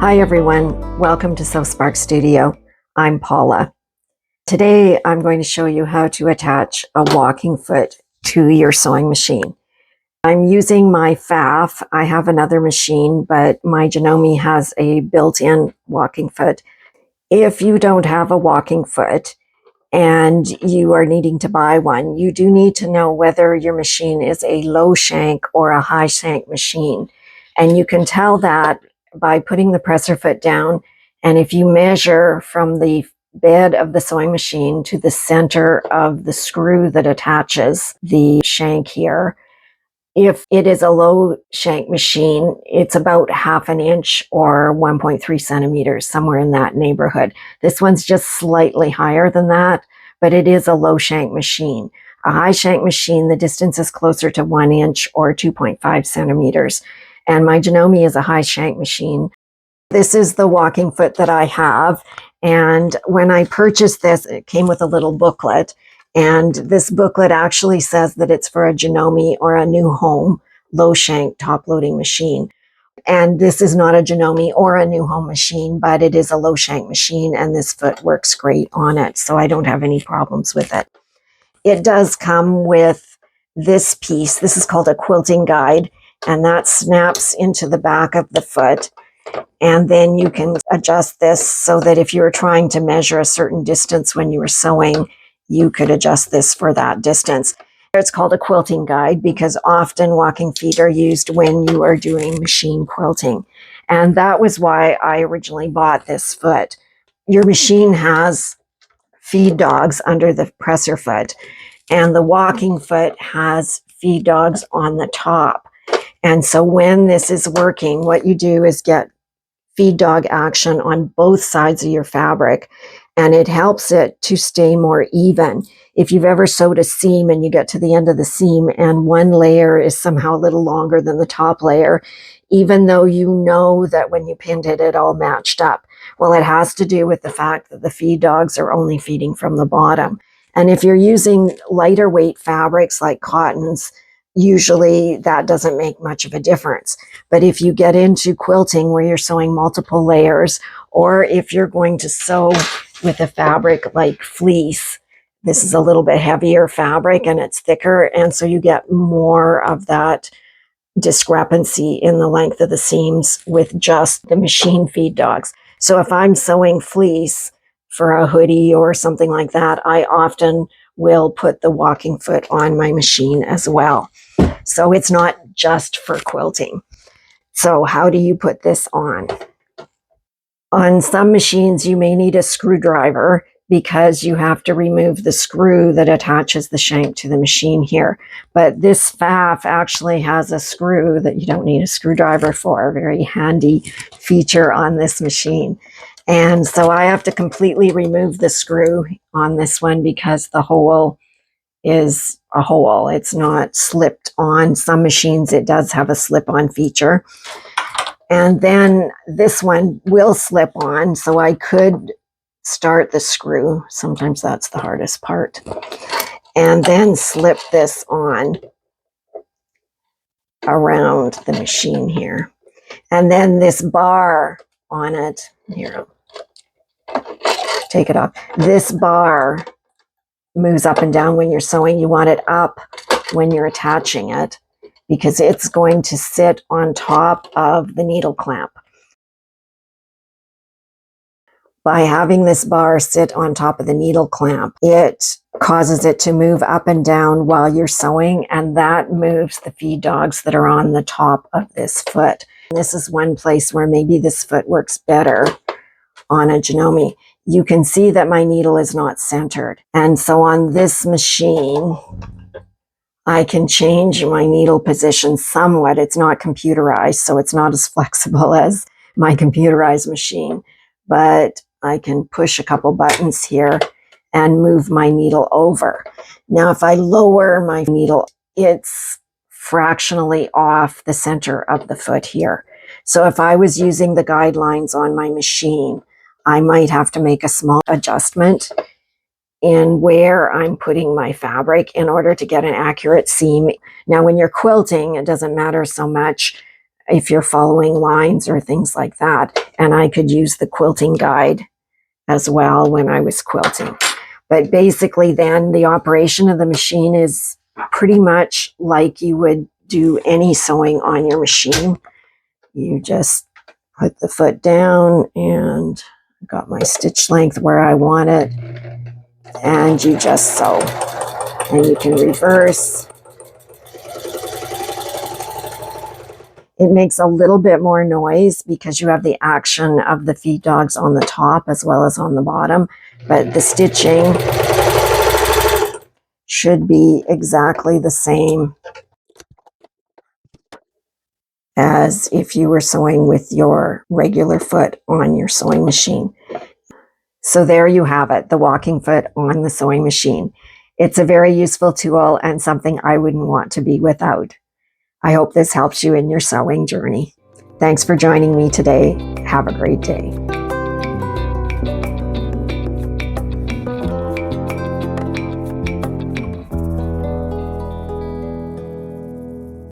Hi everyone, welcome to Sew Spark Studio. I'm Paula. Today I'm going to show you how to attach a walking foot to your sewing machine. I'm using my FAF. I have another machine, but my Janome has a built-in walking foot. If you don't have a walking foot and you are needing to buy one, you do need to know whether your machine is a low shank or a high shank machine. And you can tell that by putting the presser foot down, and if you measure from the bed of the sewing machine to the center of the screw that attaches the shank here, if it is a low shank machine, it's about 1/2 inch or 1.3 centimeters, somewhere in that neighborhood. This one's just slightly higher than that, but it is a low shank machine. A high shank machine, the distance is closer to 1 inch or 2.5 centimeters. And my Janome is a high shank machine. This is the walking foot that I have. And when I purchased this, it came with a little booklet. And this booklet actually says that it's for a Janome or a new home low shank top loading machine. And this is not a Janome or a new home machine, but it is a low shank machine, and this foot works great on it. So I don't have any problems with it. It does come with this piece. This is called a quilting guide, and that snaps into the back of the foot. And then you can adjust this so that if you were trying to measure a certain distance when you were sewing, you could adjust this for that distance. It's called a quilting guide because often walking feet are used when you are doing machine quilting. And that was why I originally bought this foot. Your machine has feed dogs under the presser foot, and the walking foot has feed dogs on the top. And so when this is working, what you do is get feed dog action on both sides of your fabric, and it helps it to stay more even. If you've ever sewed a seam and you get to the end of the seam and one layer is somehow a little longer than the top layer, even though you know that when you pinned it, it all matched up. Well, it has to do with the fact that the feed dogs are only feeding from the bottom. And if you're using lighter weight fabrics like cottons, usually that doesn't make much of a difference. But if you get into quilting where you're sewing multiple layers, or if you're going to sew with a fabric like fleece, this is a little bit heavier fabric and it's thicker, and so you get more of that discrepancy in the length of the seams with just the machine feed dogs. So if I'm sewing fleece for a hoodie or something like that, I often will put the walking foot on my machine as well. So it's not just for quilting. So how do you put this on? On some machines, you may need a screwdriver because you have to remove the screw that attaches the shank to the machine here. But this FAF actually has a screw that you don't need a screwdriver for, a very handy feature on this machine. And so I have to completely remove the screw on this one because the hole is a hole. It's not slipped on. Some machines, it does have a slip-on feature. And then this one will slip on, so I could start the screw. Sometimes that's the hardest part. And then slip this on around the machine here. And then this bar on it, here, take it off. This bar moves up and down when you're sewing. You want it up when you're attaching it because it's going to sit on top of the needle clamp. By having this bar sit on top of the needle clamp, it causes it to move up and down while you're sewing, and that moves the feed dogs that are on the top of this foot. And this is one place where maybe this foot works better on a Janome. You can see that my needle is not centered. And so on this machine, I can change my needle position somewhat. It's not computerized, so it's not as flexible as my computerized machine. But I can push a couple buttons here and move my needle over. Now, if I lower my needle, it's fractionally off the center of the foot here. So if I was using the guidelines on my machine, I might have to make a small adjustment in where I'm putting my fabric in order to get an accurate seam. Now, when you're quilting, it doesn't matter so much if you're following lines or things like that. And I could use the quilting guide as well when I was quilting. But basically then the operation of the machine is pretty much like you would do any sewing on your machine. You just put the foot down and got my stitch length where I want it, and you just sew. And you can reverse. It makes a little bit more noise because you have the action of the feed dogs on the top as well as on the bottom, but the stitching should be exactly the same as if you were sewing with your regular foot on your sewing machine. So there you have it, the walking foot on the sewing machine. It's a very useful tool and something I wouldn't want to be without. I hope this helps you in your sewing journey. Thanks for joining me today. Have a great day.